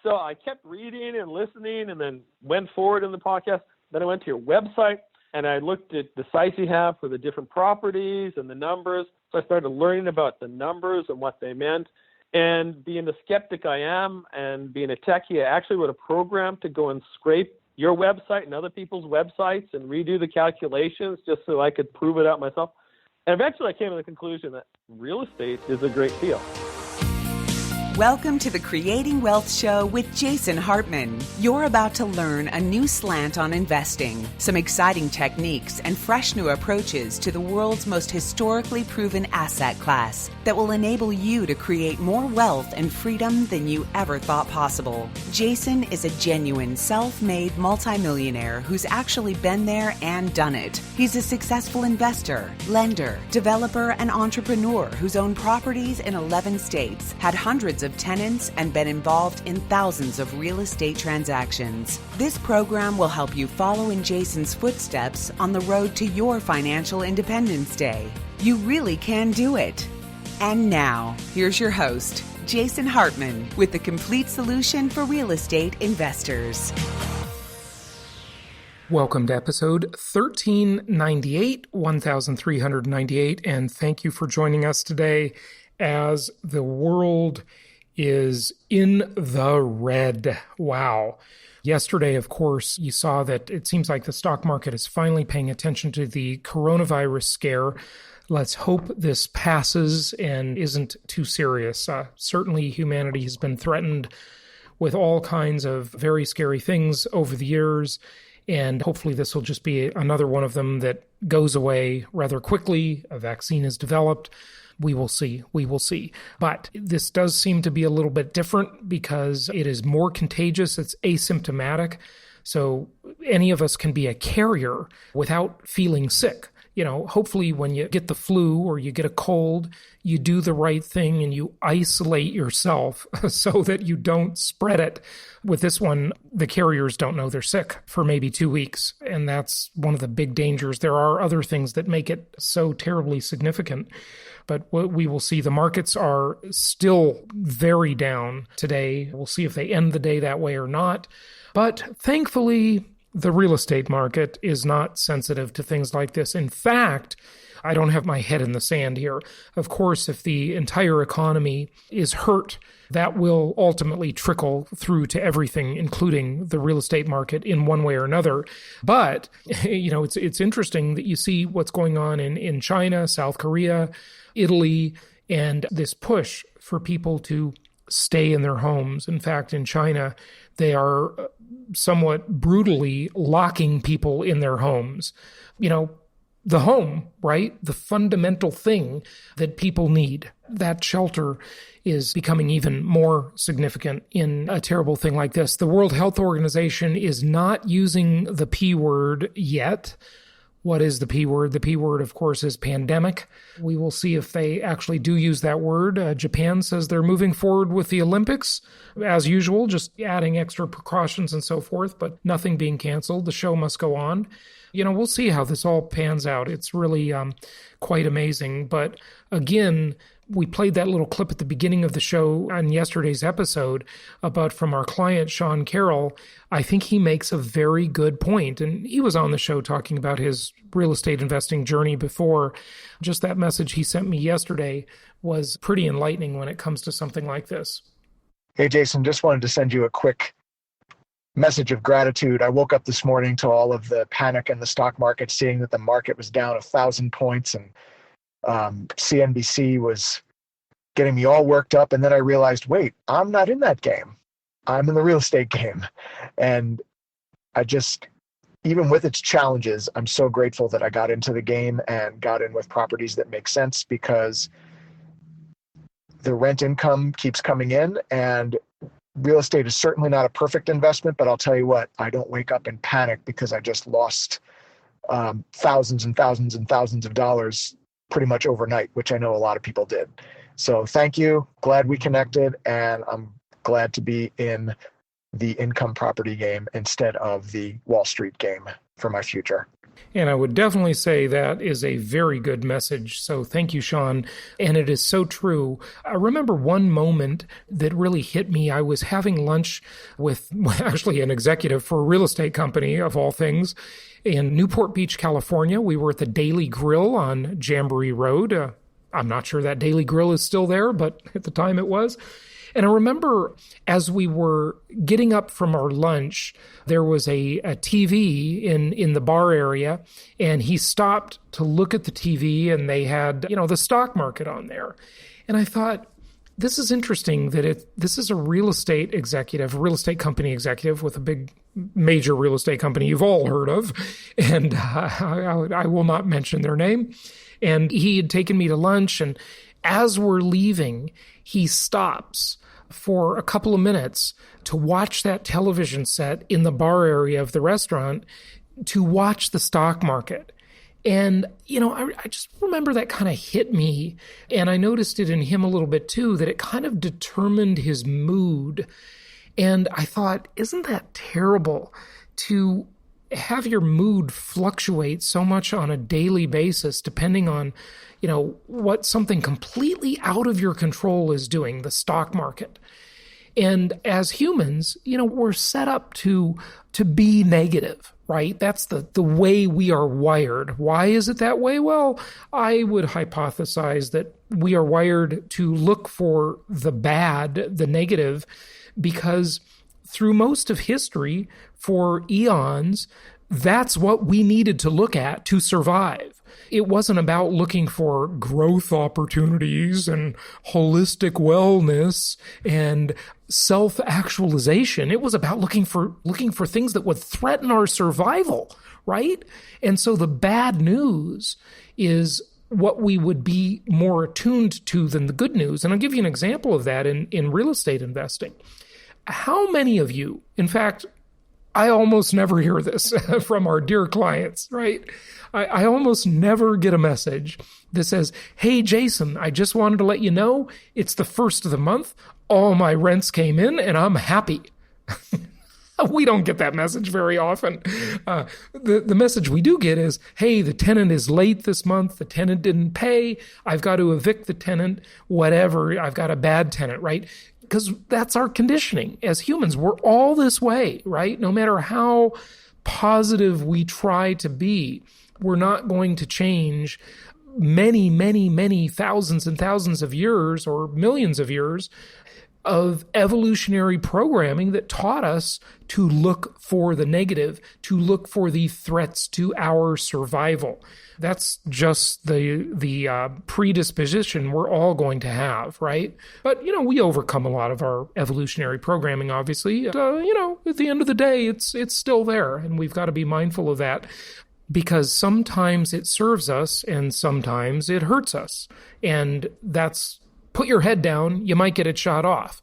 So I kept reading and listening and then went forward in the podcast. Then I went to your website and I looked at the sites you have for the different properties and the numbers. So I started learning about the numbers and what they meant. And being the skeptic I am and being a techie, I actually wrote a program to go and scrape your website and other people's websites and redo the calculations just so I could prove it out myself. And eventually I came to the conclusion that real estate is a great deal. Welcome to the Creating Wealth Show with Jason Hartman. You're about to learn a new slant on investing, some exciting techniques, and fresh new approaches to the world's most historically proven asset class that will enable you to create more wealth and freedom than you ever thought possible. Jason is a genuine self-made multimillionaire who's actually been there and done it. He's a successful investor, lender, developer, and entrepreneur who's owned properties in 11 states, had hundreds of tenants, and been involved in thousands of real estate transactions. This program will help you follow in Jason's footsteps on the road to your financial independence day. You really can do it. And now, here's your host, Jason Hartman, with the complete solution for real estate investors. Welcome to episode 1398, and thank you for joining us today as the world is in the red. Wow. Yesterday, of course, you saw that it seems like the stock market is finally paying attention to the coronavirus scare. Let's hope this passes and isn't too serious. Certainly, humanity has been threatened with all kinds of very scary things over the years, and hopefully this will just be another one of them that goes away rather quickly. A vaccine is developed. We will see. But this does seem to be a little bit different because it is more contagious. It's asymptomatic. So any of us can be a carrier without feeling sick. You know, hopefully when you get the flu or you get a cold, you do the right thing and you isolate yourself so that you don't spread it. With this one, the carriers don't know they're sick for maybe 2 weeks. And that's one of the big dangers. There are other things that make it so terribly significant. But what we will see, the markets are still very down today. We'll see if they end the day that way or not. But thankfully, the real estate market is not sensitive to things like this. In fact, I don't have my head in the sand here. Of course, if the entire economy is hurt, that will ultimately trickle through to everything, including the real estate market in one way or another. But, you know, it's interesting that you see what's going on in China, South Korea, Italy, and this push for people to stay in their homes. In fact, in China, they are somewhat brutally locking people in their homes. You know, the home, right? The fundamental thing that people need. That shelter is becoming even more significant in a terrible thing like this. The World Health Organization is not using the P word yet. What is the P word? The P word, of course, is pandemic. We will see if they actually do use that word. Japan says they're moving forward with the Olympics, as usual, just adding extra precautions and so forth, but nothing being canceled. The show must go on. You know, we'll see how this all pans out. It's really quite amazing. But again, we played that little clip at the beginning of the show on yesterday's episode about from our client, Sean Carroll. I think he makes a very good point. And he was on the show talking about his real estate investing journey before. Just that message he sent me yesterday was pretty enlightening when it comes to something like this. Hey, Jason, just wanted to send you a quick message of gratitude. I woke up this morning to all of the panic in the stock market, seeing that the market was down 1,000 points and CNBC was getting me all worked up. And then I realized, wait, I'm not in that game. I'm in the real estate game. And I just, even with its challenges, I'm so grateful that I got into the game and got in with properties that make sense, because the rent income keeps coming in, and real estate is certainly not a perfect investment, but I'll tell you what, I don't wake up in panic because I just lost thousands and thousands and thousands of dollars pretty much overnight, which I know a lot of people did. So thank you. Glad we connected, and I'm glad to be in the income property game instead of the Wall Street game for my future. And I would definitely say that is a very good message. So thank you, Sean. And it is so true. I remember one moment that really hit me. I was having lunch with actually an executive for a real estate company, of all things, in Newport Beach, California. We were at the Daily Grill on Jamboree Road. I'm not sure that Daily Grill is still there, but at the time it was. And I remember as we were getting up from our lunch, there was a TV in the bar area, and he stopped to look at the TV, and they had, the stock market on there. And I thought, this is interesting that this is a real estate company executive with a big major real estate company you've all heard of. And I will not mention their name. And he had taken me to lunch, and as we're leaving, he stops for a couple of minutes to watch that television set in the bar area of the restaurant to watch the stock market. And, I just remember that kind of hit me. And I noticed it in him a little bit too, that it kind of determined his mood. And I thought, isn't that terrible to have your mood fluctuate so much on a daily basis, depending on, what something completely out of your control is doing, the stock market. And as humans, we're set up to be negative, right? That's the way we are wired. Why is it that way? Well, I would hypothesize that we are wired to look for the bad, the negative, because through most of history, for eons, that's what we needed to look at to survive. It wasn't about looking for growth opportunities and holistic wellness and self-actualization. It was about looking for things that would threaten our survival, right? And so the bad news is what we would be more attuned to than the good news. And I'll give you an example of that in real estate investing. How many of you, in fact, I almost never hear this from our dear clients, right? I almost never get a message that says, hey, Jason, I just wanted to let you know it's the first of the month. All my rents came in and I'm happy. We don't get that message very often. The message we do get is, hey, the tenant is late this month. The tenant didn't pay. I've got to evict the tenant, whatever. I've got a bad tenant, right? Because that's our conditioning as humans. We're all this way, right? No matter how positive we try to be, we're not going to change many, many, many thousands and thousands of years or millions of years of evolutionary programming that taught us to look for the negative, to look for the threats to our survival. That's just the predisposition we're all going to have, right? But, we overcome a lot of our evolutionary programming, obviously. At the end of the day, it's still there, and we've got to be mindful of that, because sometimes it serves us and sometimes it hurts us. And that's, put your head down, you might get it shot off.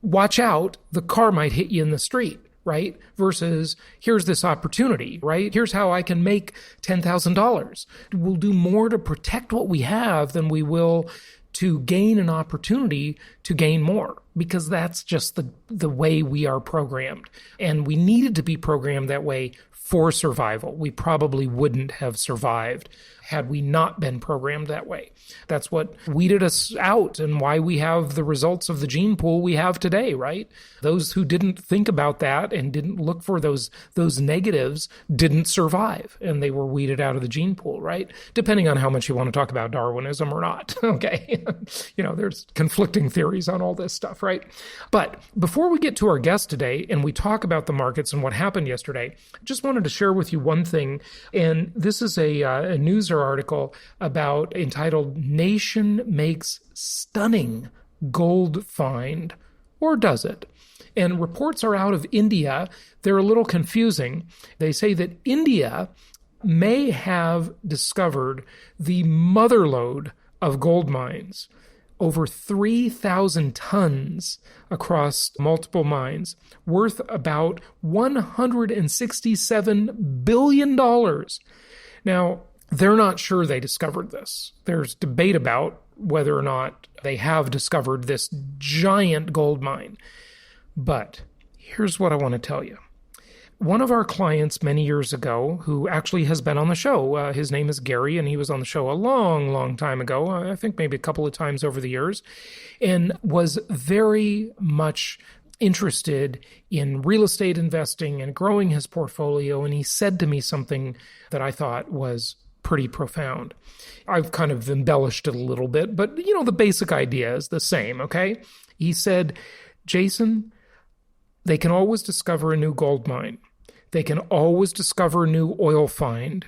Watch out, the car might hit you in the street, right? Versus, here's this opportunity, right? Here's how I can make $10,000. We'll do more to protect what we have than we will to gain an opportunity to gain more, because that's just the way we are programmed. And we needed to be programmed that way for survival. We probably wouldn't have survived had we not been programmed that way. That's what weeded us out and why we have the results of the gene pool we have today, right? Those who didn't think about that and didn't look for those negatives didn't survive, and they were weeded out of the gene pool, right? Depending on how much you want to talk about Darwinism or not, okay? There's conflicting theories on all this stuff, right? But before we get to our guest today and we talk about the markets and what happened yesterday, I just wanted to share with you one thing, and this is a news article entitled "Nation Makes Stunning Gold Find," or does it? And reports are out of India. They're a little confusing. They say that India may have discovered the motherload of gold mines, over 3,000 tons across multiple mines, worth about $167 billion. Now, they're not sure they discovered this. There's debate about whether or not they have discovered this giant gold mine. But here's what I want to tell you. one of our clients many years ago, who actually has been on the show, his name is Gary, and he was on the show a long, long time ago, I think maybe a couple of times over the years, and was very much interested in real estate investing and growing his portfolio. And he said to me something that I thought was pretty profound. I've kind of embellished it a little bit, but the basic idea is the same, okay? He said, Jason, they can always discover a new gold mine. They can always discover a new oil find.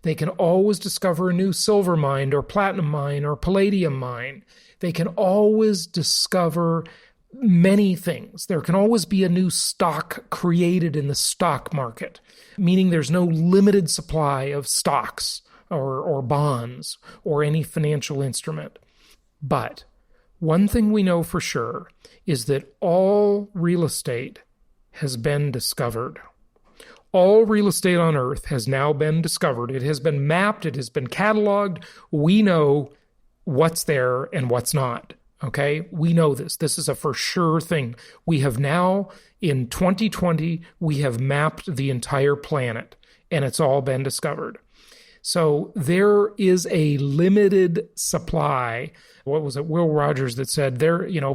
They can always discover a new silver mine or platinum mine or palladium mine. They can always discover many things. There can always be a new stock created in the stock market, meaning there's no limited supply of stocks or bonds or any financial instrument. But one thing we know for sure is that all real estate has been discovered. All real estate on Earth has now been discovered. It has been mapped. It has been cataloged. We know what's there and what's not. Okay? We know this. This is a for sure thing. We have now, in 2020, we have mapped the entire planet, and it's all been discovered. So there is a limited supply. What was it? Will Rogers that said,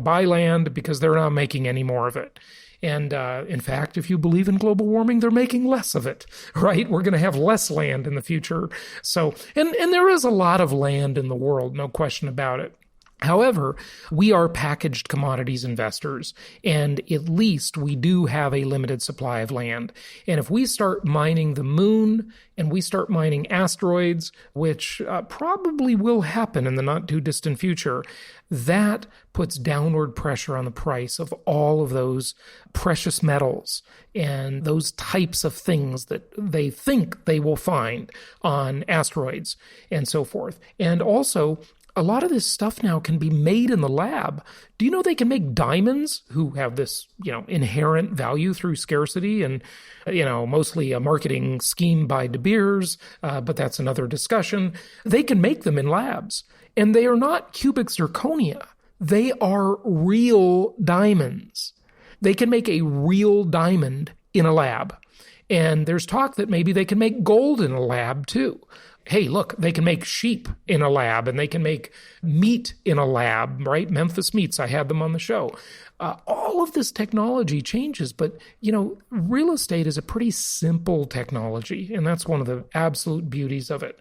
buy land because they're not making any more of it. And in fact, if you believe in global warming, they're making less of it, right? We're going to have less land in the future. So, and there is a lot of land in the world, no question about it. However, we are packaged commodities investors, and at least we do have a limited supply of land. And if we start mining the moon and we start mining asteroids, which probably will happen in the not too distant future, that puts downward pressure on the price of all of those precious metals and those types of things that they think they will find on asteroids and so forth. And also, a lot of this stuff now can be made in the lab. Do you know they can make diamonds who have this, inherent value through scarcity and, mostly a marketing scheme by De Beers, but that's another discussion. They can make them in labs, and they are not cubic zirconia. They are real diamonds. They can make a real diamond in a lab. And there's talk that maybe they can make gold in a lab too. Hey, look, they can make sheep in a lab and they can make meat in a lab, right? Memphis Meats, I had them on the show. All of this technology changes, but, real estate is a pretty simple technology, and that's one of the absolute beauties of it.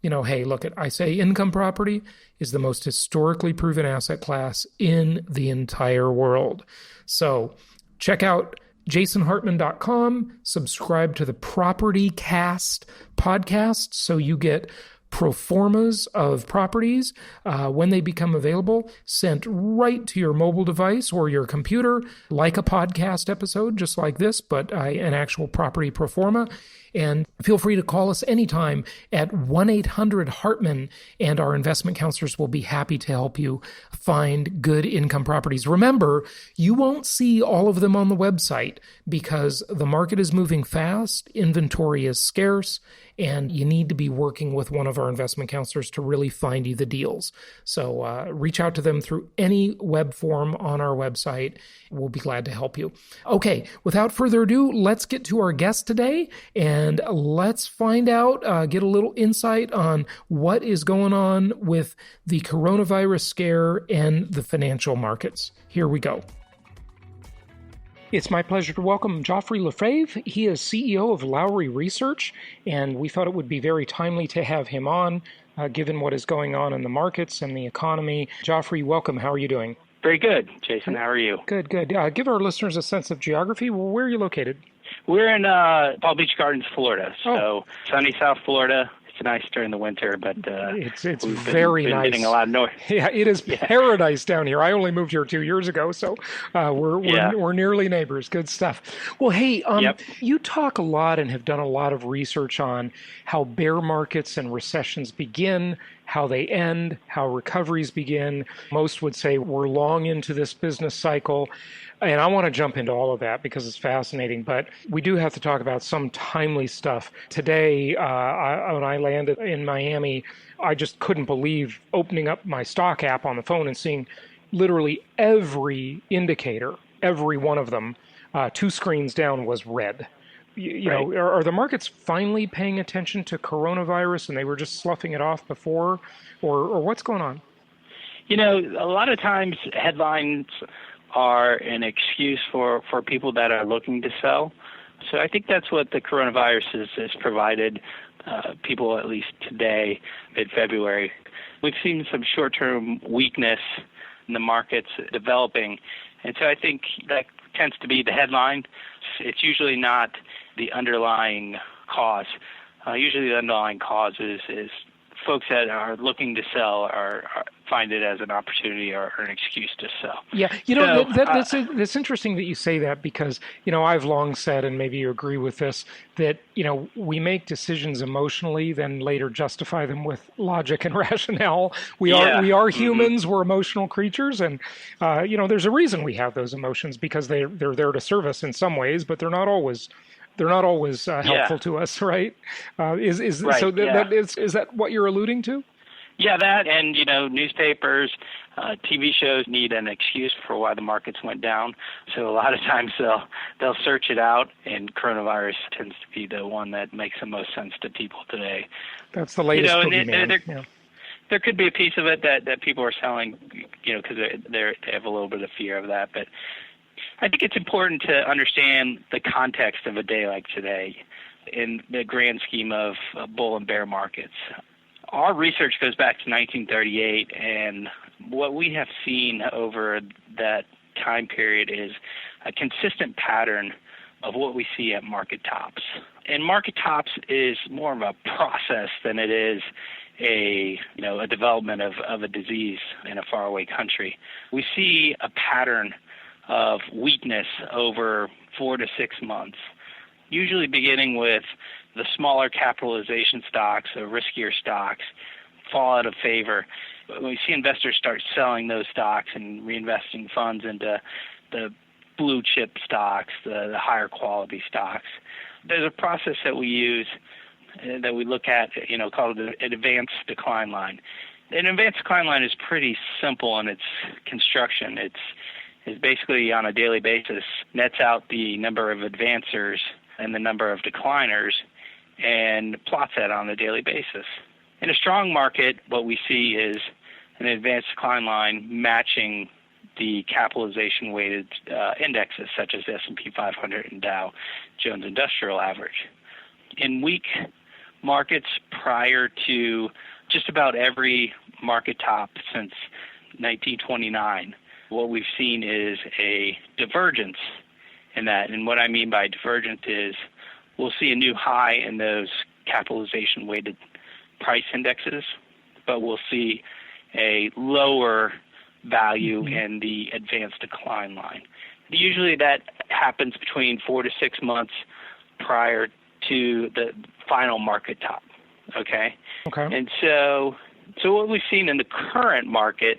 Hey, look, I say income property is the most historically proven asset class in the entire world. So check out jasonhartman.com, subscribe to the Property Cast podcast so you get pro formas of properties when they become available, sent right to your mobile device or your computer, like a podcast episode, just like this, but an actual property pro forma. And feel free to call us anytime at 1-800-HARTMAN, and our investment counselors will be happy to help you find good income properties. Remember, you won't see all of them on the website because the market is moving fast, inventory is scarce, and you need to be working with one of our investment counselors to really find you the deals. So reach out to them through any web form on our website. We'll be glad to help you. Okay, without further ado, let's get to our guest today, and let's find out, get a little insight on what is going on with the coronavirus scare and the financial markets. Here we go. It's my pleasure to welcome Joffre LeFevre. He is CEO of Lowry Research, and we thought it would be very timely to have him on, given what is going on in the markets and the economy. Joffre, welcome. How are you doing? Very good, Jason. How are you? Good. Give our listeners a sense of geography. Well, where are you located? We're in Palm Beach Gardens, Florida. So sunny South Florida. It's nice during the winter, but it's very nice. Getting a lot of noise. Yeah, it is paradise down here. I only moved here 2 years ago, so we're nearly neighbors. Good stuff. Well, hey, you talk a lot and have done a lot of research on how bear markets and recessions begin, how they end, how recoveries begin. Most would say we're long into this business cycle. And I want to jump into all of that because it's fascinating, but we do have to talk about some timely stuff. Today, when I landed in Miami, I just couldn't believe opening up my stock app on the phone and seeing literally every indicator, every one of them, 2 screens down was red. you know, are the markets finally paying attention to coronavirus and they were just sloughing it off before, or what's going on? You know, a lot of times headlines are an excuse for people that are looking to sell. So I think that's what the coronavirus has provided people, at least today, mid-February. We've seen some short-term weakness in the markets developing, and so I think that tends to be the headline. It's usually not the underlying cause. Usually the underlying cause is folks that are looking to sell find it as an opportunity or an excuse to sell. Yeah, you know, that's interesting that you say that, because, you know, I've long said, and maybe you agree with this, that, you know, we make decisions emotionally, then later justify them with logic and rationale. We are humans, we're emotional creatures, and, you know, there's a reason we have those emotions, because they're there to serve us in some ways, but they're not always helpful to us, right? Is that what you're alluding to? Yeah, that, and, you know, newspapers, TV shows need an excuse for why the markets went down. So a lot of times they'll search it out, and coronavirus tends to be the one that makes the most sense to people today. That's the latest boogeyman. There could be a piece of it that people are selling, you know, because they have a little bit of fear of that. But I think it's important to understand the context of a day like today in the grand scheme of bull and bear markets. Our research goes back to 1938, and what we have seen over that time period is a consistent pattern of what we see at market tops. And market tops is more of a process than it is a development of a disease in a faraway country. We see a pattern of weakness over 4 to 6 months, usually beginning with the smaller capitalization stocks or riskier stocks fall out of favor. We see investors start selling those stocks and reinvesting funds into the blue chip stocks, the higher quality stocks. There's a process that we use that we look at, you know, called an advanced decline line. An advanced decline line is pretty simple in its construction. It's basically on a daily basis nets out the number of advancers and the number of decliners and plots that on a daily basis. In a strong market, what we see is an advanced decline line matching the capitalization-weighted indexes, such as the S&P 500 and Dow Jones Industrial Average. In weak markets prior to just about every market top since 1929, what we've seen is a divergence in that. And what I mean by divergence is we'll see a new high in those capitalization-weighted price indexes, but we'll see a lower value in the advanced decline line. Usually that happens between 4 to 6 months prior to the final market top, okay? And so what we've seen in the current market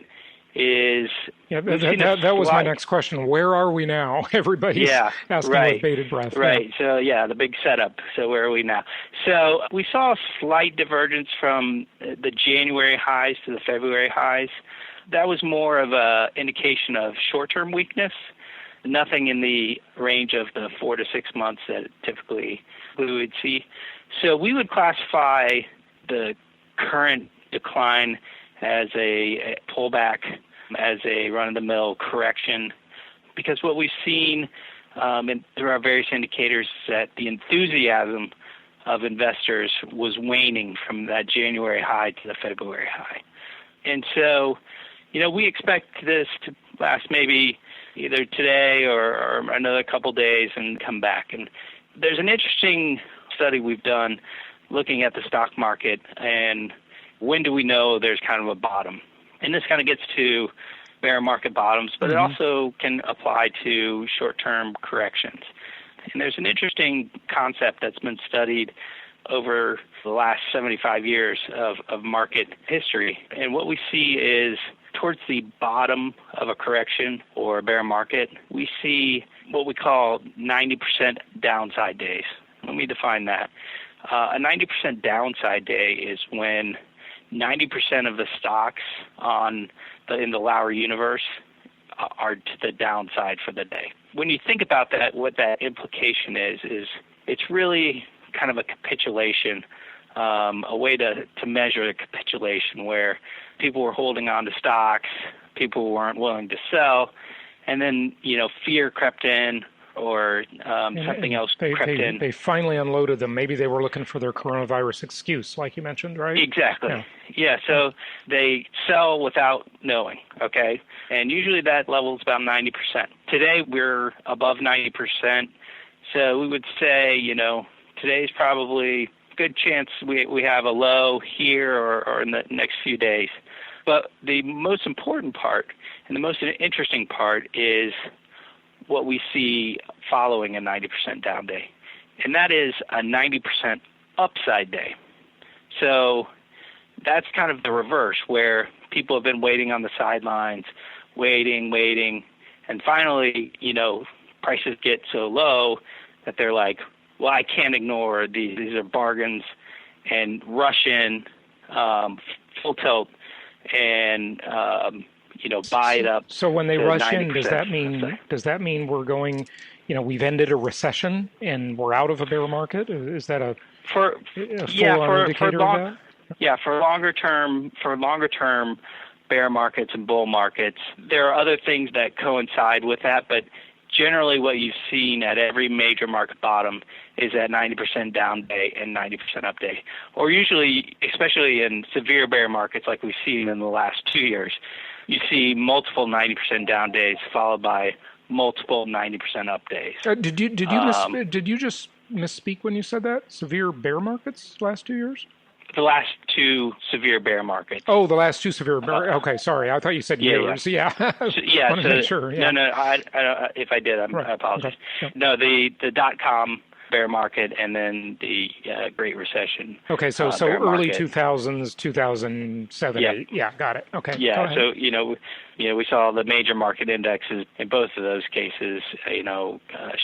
is... Yeah, that was my next question. Where are we now? Everybody's asking with bated breath. Right. So, the big setup. So where are we now? So we saw a slight divergence from the January highs to the February highs. That was more of an indication of short-term weakness, nothing in the range of the 4 to 6 months that typically we would see. So we would classify the current decline as a pullback, as a run-of-the-mill correction, because what we've seen through our various indicators is that the enthusiasm of investors was waning from that January high to the February high. And so, we expect this to last maybe either today or another couple days and come back. And there's an interesting study we've done looking at the stock market and when do we know there's kind of a bottom. And this kind of gets to bear market bottoms, but it also can apply to short-term corrections. And there's an interesting concept that's been studied over the last 75 years of market history. And what we see is towards the bottom of a correction or a bear market, we see what we call 90% downside days. Let me define that. A 90% downside day is when 90% of the stocks in the Lowry universe are to the downside for the day. When you think about that, what that implication is it's really kind of a capitulation, a way to measure the capitulation where people were holding on to stocks, people weren't willing to sell, and then, fear crept in or something else crept in. They finally unloaded them. Maybe they were looking for their coronavirus excuse, like you mentioned, right? Exactly. Yeah, so they sell without knowing, okay? And usually that level is about 90%. Today we're above 90%, so we would say, today's probably a good chance we have a low here or in the next few days. But the most important part and the most interesting part is what we see following a 90% down day, and that is a 90% upside day. So that's kind of the reverse, where people have been waiting on the sidelines, waiting, and finally, prices get so low that they're like, well, I can't ignore these. These are bargains, and rush in full tilt and buy it up. So when they rush in, 90%. does that mean we're going, we've ended a recession and we're out of a bear market? Is that a full indicator of that? Yeah, for longer term bear markets and bull markets, there are other things that coincide with that, but generally what you've seen at every major market bottom is that 90% down day and 90% up day. Or usually, especially in severe bear markets like we've seen in the last 2 years, you see multiple 90% down days followed by multiple 90% up days. Did you just misspeak when you said that? Severe bear markets last 2 years? The last two severe bear markets. Oh, the last two severe bear. Okay, sorry. I thought you said years. Yeah. Yeah. Want to make sure. Yeah. No. I if I did, I apologize. Okay. No, the .com bear market and then the Great Recession. Okay, so early 2000s, 2007, yeah. 8. Yeah, got it. Okay. Yeah, so we saw the major market indexes in both of those cases,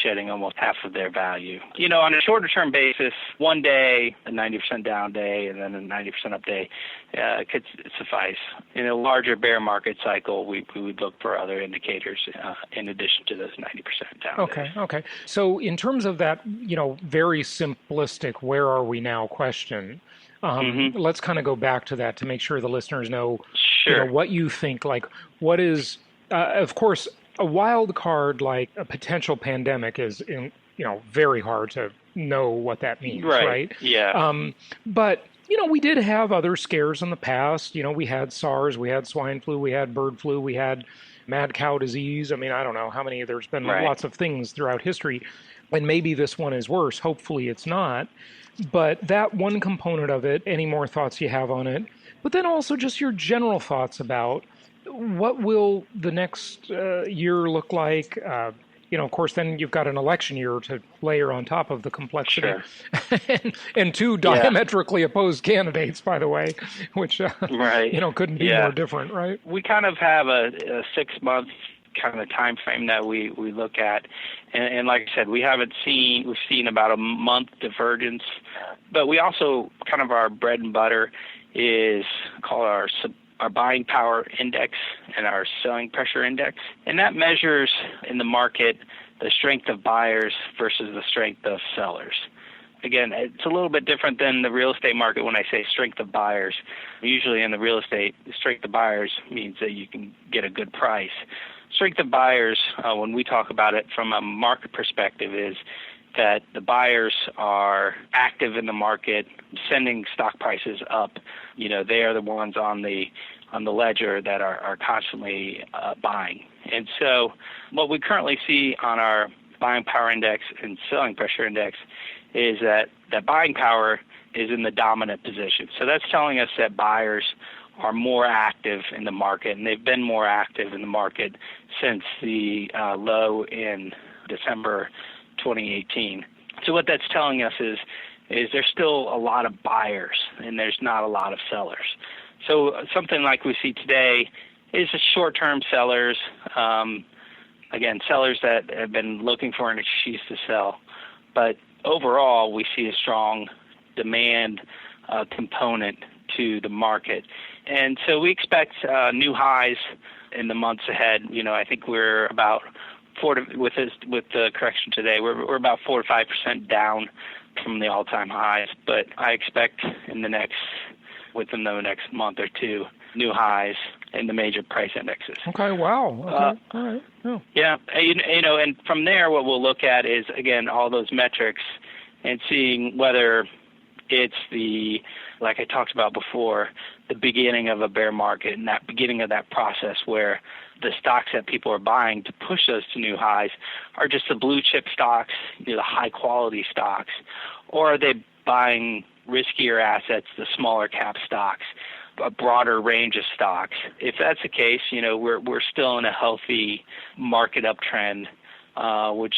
shedding almost half of their value. On a shorter term basis, one day, a 90% down day, and then a 90% up day could suffice. In a larger bear market cycle, we would look for other indicators in addition to those 90% down days. Okay. So in terms of that, very simplistic, where are we now question, let's kind of go back to that to make sure the listeners know, sure. What you think, like what is, of course, a wild card like a potential pandemic is, very hard to know what that means, right? Yeah. But, we did have other scares in the past. We had SARS, we had swine flu, we had bird flu, we had mad cow disease. I mean, I don't know how many, there's been lots of things throughout history. And maybe this one is worse. Hopefully it's not. But that one component of it, any more thoughts you have on it? But then also just your general thoughts about what will the next year look like? Of course, then you've got an election year to layer on top of the complexity. Sure. and two diametrically opposed candidates, by the way, which, couldn't be more different, right? We kind of have a 6-month kind of time frame that we look at. And like I said, we've seen about a month divergence, but we also kind of our bread and butter is called our buying power index and our selling pressure index. And that measures in the market the strength of buyers versus the strength of sellers. Again, it's a little bit different than the real estate market when I say strength of buyers. Usually in the real estate, the strength of buyers means that you can get a good price. Strength of buyers, when we talk about it from a market perspective, is that the buyers are active in the market, sending stock prices up. They are the ones on the ledger that are constantly buying. And so what we currently see on our buying power index and selling pressure index is that buying power is in the dominant position. So that's telling us that buyers are more active in the market, and they've been more active in the market since the low in December 2018. So what that's telling us is there's still a lot of buyers and there's not a lot of sellers. So something like we see today is a short-term sellers, again, sellers that have been looking for an excuse to sell. But overall, we see a strong demand component to the market. And so we expect new highs in the months ahead. I think we're about with the correction today, we're about 4 to 5% down from the all-time highs. But I expect within the next month or two, new highs in the major price indexes. Okay, wow. Okay. All right. Oh. Yeah, and from there, what we'll look at is, again, all those metrics and seeing whether it's like I talked about before, the beginning of a bear market and that beginning of that process where the stocks that people are buying to push those to new highs are just the blue chip stocks, the high quality stocks, or are they buying riskier assets, the smaller cap stocks, a broader range of stocks? If that's the case, we're still in a healthy market uptrend, which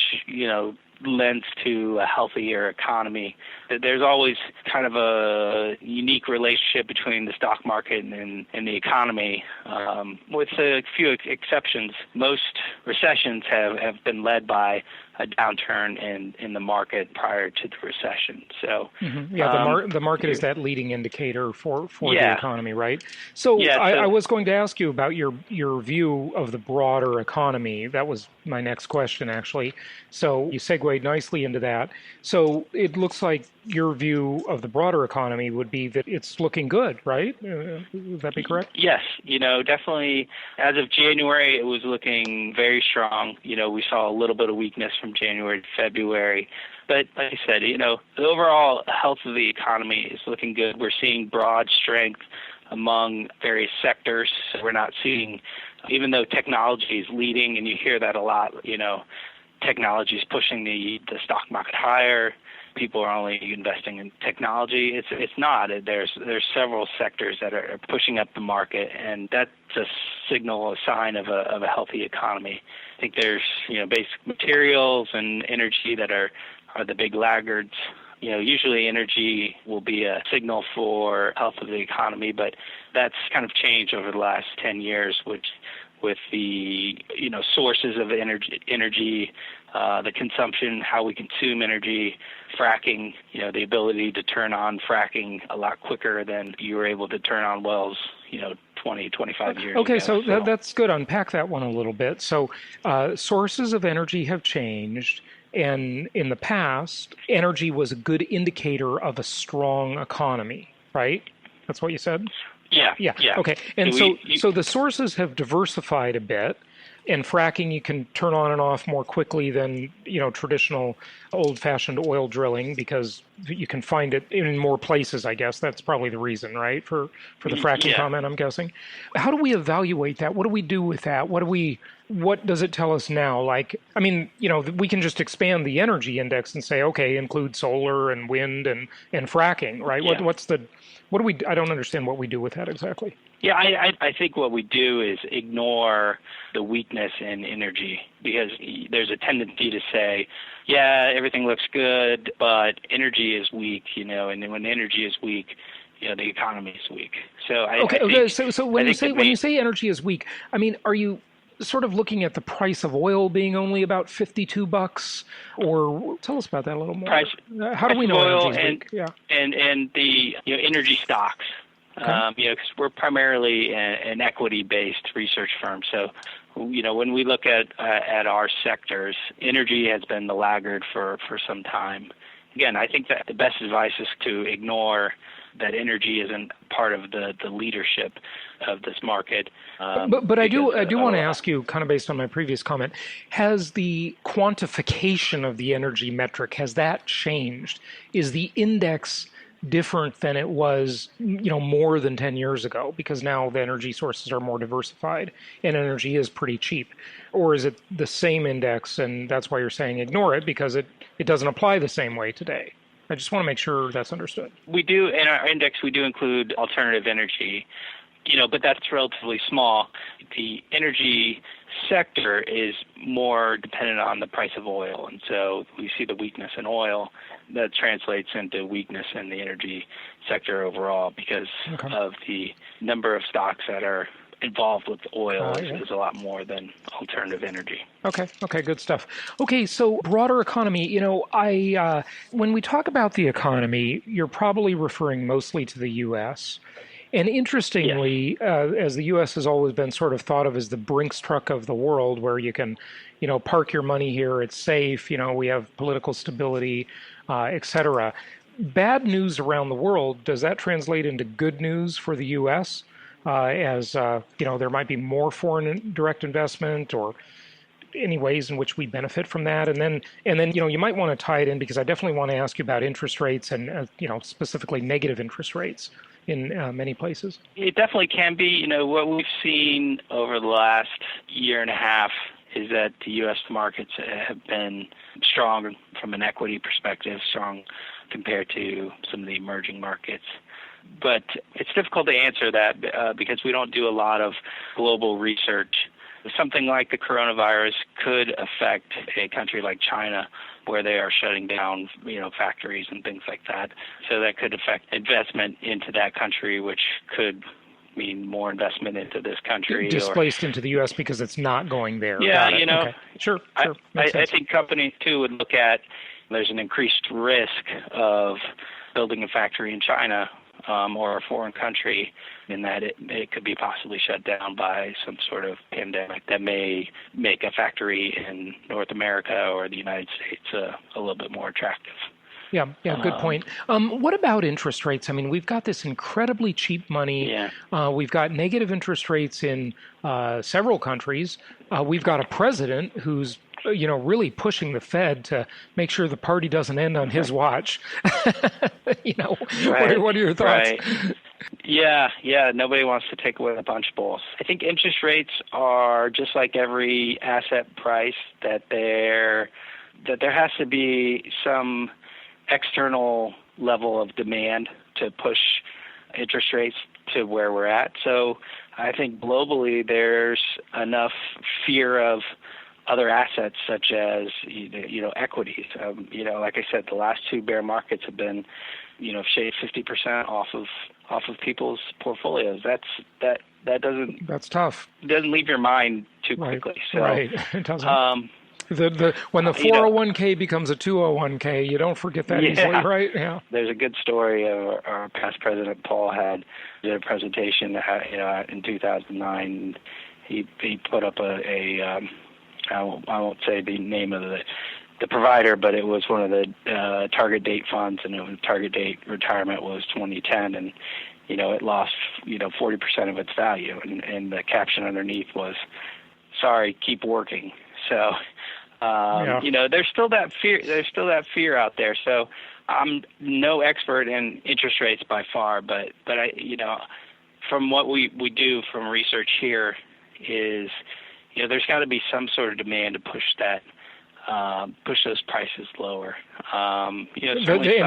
lends to a healthier economy. There's always kind of a unique relationship between the stock market and the economy, with a few exceptions. Most recessions have been led by a downturn in the market prior to the recession. So the market is that leading indicator for the economy, right? So, I was going to ask you about your view of the broader economy. That was my next question, actually. So you segued nicely into that. So it looks like your view of the broader economy would be that it's looking good, right? Would that be correct? Yes, definitely. As of January, it was looking very strong. We saw a little bit of weakness from January to February. But like I said, the overall health of the economy is looking good. We're seeing broad strength among various sectors. So we're not seeing, even though technology is leading, and you hear that a lot, technology is pushing the stock market higher. People are only investing in technology. It's not. There's several sectors that are pushing up the market, and that's a signal, a sign of a healthy economy. I think there's basic materials and energy that are the big laggards. Usually energy will be a signal for health of the economy, but that's kind of changed over the last 10 years, with the sources of energy, the consumption, how we consume energy, fracking, the ability to turn on fracking a lot quicker than you were able to turn on wells, 20, 25 years ago. Okay, so that's good. Unpack that one a little bit. So sources of energy have changed. And in the past, energy was a good indicator of a strong economy, right? That's what you said? Yeah. Okay. And so the sources have diversified a bit, and fracking you can turn on and off more quickly than traditional old-fashioned oil drilling, because you can find it in more places. I guess that's probably the reason, right? For the fracking comment, I'm guessing. How do we evaluate that? What do we do with that? What does it tell us now? We can just expand the energy index and say, okay, include solar and wind and fracking, right? Yeah. I don't understand what we do with that exactly. Yeah, I think what we do is ignore the weakness in energy, because there's a tendency to say, yeah, everything looks good, but energy is weak, and when energy is weak, the economy is weak. So So when you say energy is weak, are you sort of looking at the price of oil being only about $52, or tell us about that a little more? How do we know energy is weak? Yeah. And the energy stocks. Okay. Because we're primarily an equity-based research firm. So, when we look at our sectors, energy has been the laggard for some time. Again, I think that the best advice is to ignore that energy isn't part of the leadership of this market. But I do want to ask you, kind of based on my previous comment, has the quantification of the energy metric, has that changed? Is the index different than it was, more than 10 years ago, because now the energy sources are more diversified and energy is pretty cheap? Or is it the same index, and that's why you're saying ignore it, because it doesn't apply the same way today? I just want to make sure that's understood. We do, in our index, we do include alternative energy, but that's relatively small. The energy sector is more dependent on the price of oil, and so we see the weakness in oil. That translates into weakness in the energy sector overall, because of the number of stocks that are involved with oil is a lot more than alternative energy. Okay, good stuff. Okay, so broader economy, when we talk about the economy, you're probably referring mostly to the U.S., And interestingly, as the U.S. has always been sort of thought of as the Brinks truck of the world, where you can, park your money here, it's safe, we have political stability, et cetera. Bad news around the world, does that translate into good news for the U.S.? As there might be more foreign direct investment, or any ways in which we benefit from that? And then you might want to tie it in, because I definitely want to ask you about interest rates and specifically negative interest rates in many places. It definitely can be. What we've seen over the last year and a half is that the U.S. markets have been strong from an equity perspective, strong compared to some of the emerging markets. But it's difficult to answer that because we don't do a lot of global research. Something like the coronavirus could affect a country like China, where they are shutting down, factories and things like that. So that could affect investment into that country, which could mean more investment into this country. Displaced into the U.S. because it's not going there. Yeah, Okay. Sure. I think companies, too, would look at there's an increased risk of building a factory in China or a foreign country, in that it could be possibly shut down by some sort of pandemic that may make a factory in North America or the United States a little bit more attractive. Yeah, good point. What about interest rates? I mean, we've got this incredibly cheap money. Yeah. We've got negative interest rates in several countries. We've got a president who's really pushing the Fed to make sure the party doesn't end on his watch. Right. What are your thoughts? Right. Yeah. Nobody wants to take away the punch bowls. I think interest rates are just like every asset price, that there has to be some external level of demand to push interest rates to where we're at. So I think globally there's enough fear of other assets, such as equities. Like I said, the last two bear markets have been, shaved 50% off of people's portfolios. That doesn't. That's tough. Doesn't leave your mind too quickly. So, right. It doesn't. When the 401k becomes a 201k, you don't forget that easily, right? Yeah. There's a good story. Our past president Paul did a presentation, in 2009. He put up I won't say the name of the provider, but it was one of the target date funds, and the target date retirement was 2010, and it lost 40% of its value, and the caption underneath was, "Sorry, keep working." So there's still that fear. There's still that fear out there. So I'm no expert in interest rates by far, but I from what we do from research here is, there's got to be some sort of demand to push those prices lower. And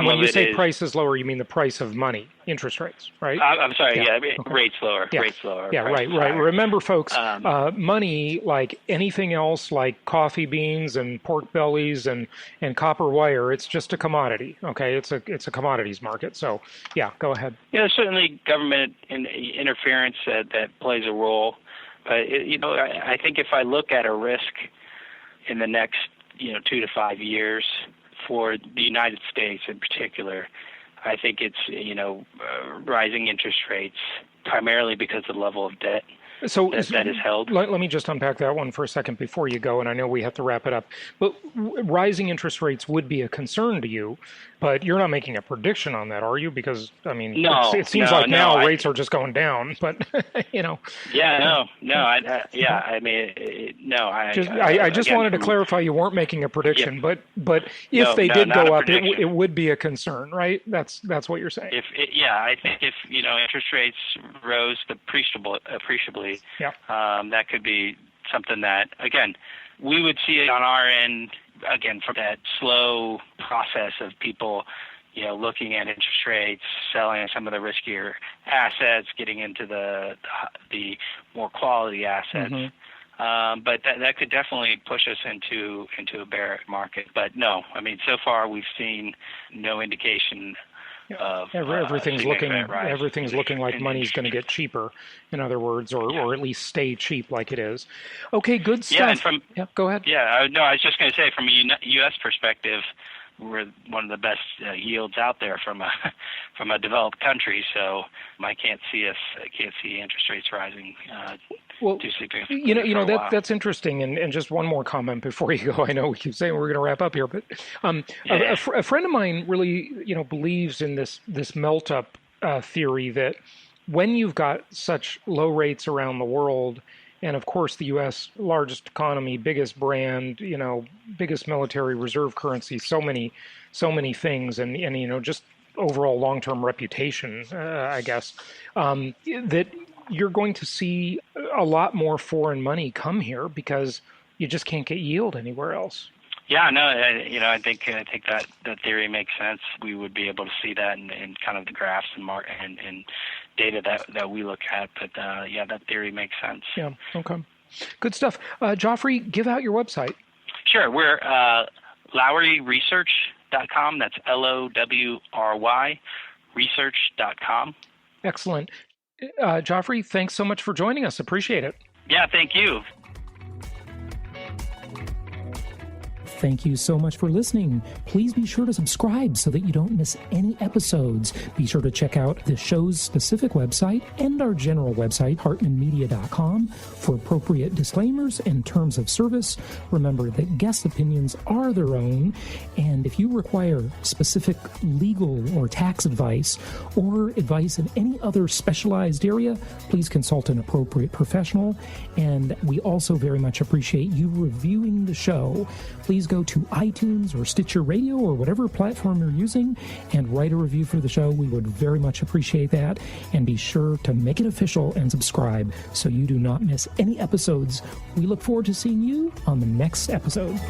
when you say prices lower, you mean the price of money, interest rates, right? I'm sorry, Okay. Rates lower. Yeah. Rates lower. Yeah, right. Remember, folks, money, like anything else, like coffee beans and pork bellies and copper wire, it's just a commodity. Okay, it's a commodities market. So, yeah, go ahead. Yeah, certainly government interference that plays a role. But I think if I look at a risk in the next 2 to 5 years for the United States in particular, I think it's rising interest rates, primarily because of the level of debt that is held. Let me just unpack that one for a second before you go, and I know we have to wrap it up. But rising interest rates would be a concern to you, but you're not making a prediction on that, are you? Because, I mean, it seems like now rates are just going down, but, Yeah, no. I just wanted to clarify you weren't making a prediction, but if they did go up, it would be a concern, right? That's what you're saying. I think if interest rates rose appreciably, that could be something that, again, we would see it on our end, again, from that slow process of people, looking at interest rates, selling some of the riskier assets, getting into the more quality assets. Mm-hmm. But that could definitely push us into a bear market. But no, I mean, so far we've seen no indication of everything's looking like money's going to get cheaper, in other words, or at least stay cheap like it is. Okay, good stuff. Yeah, go ahead. Yeah, no, I was just going to say, from a U.S. perspective, we're one of the best yields out there from a developed country. So I can't see interest rates rising too significantly. That's interesting. And just one more comment before you go. I know we keep saying we're going to wrap up here, but a friend of mine really believes in this melt up theory that when you've got such low rates around the world, and of course the U.S. largest economy, biggest brand, biggest military reserve currency, so many things, and just overall long-term reputation, I guess, that you're going to see a lot more foreign money come here because you just can't get yield anywhere else. Yeah, no, I think that theory makes sense. We would be able to see that in kind of the graphs and data that we look at. But that theory makes sense. Yeah. Okay. Good stuff. Joffre, give out your website. Sure. We're LowryResearch.com. That's LOWRY research.com. Excellent. Joffre, thanks so much for joining us. Appreciate it. Yeah, thank you. Thank you so much for listening. Please be sure to subscribe so that you don't miss any episodes. Be sure to check out the show's specific website and our general website, hartmanmedia.com, for appropriate disclaimers and terms of service. Remember that guest opinions are their own, and if you require specific legal or tax advice or advice in any other specialized area, please consult an appropriate professional. And we also very much appreciate you reviewing the show. Please go to iTunes or Stitcher Radio or whatever platform you're using and write a review for the show. We would very much appreciate that. And be sure to make it official and subscribe so you do not miss any episodes. We look forward to seeing you on the next episode.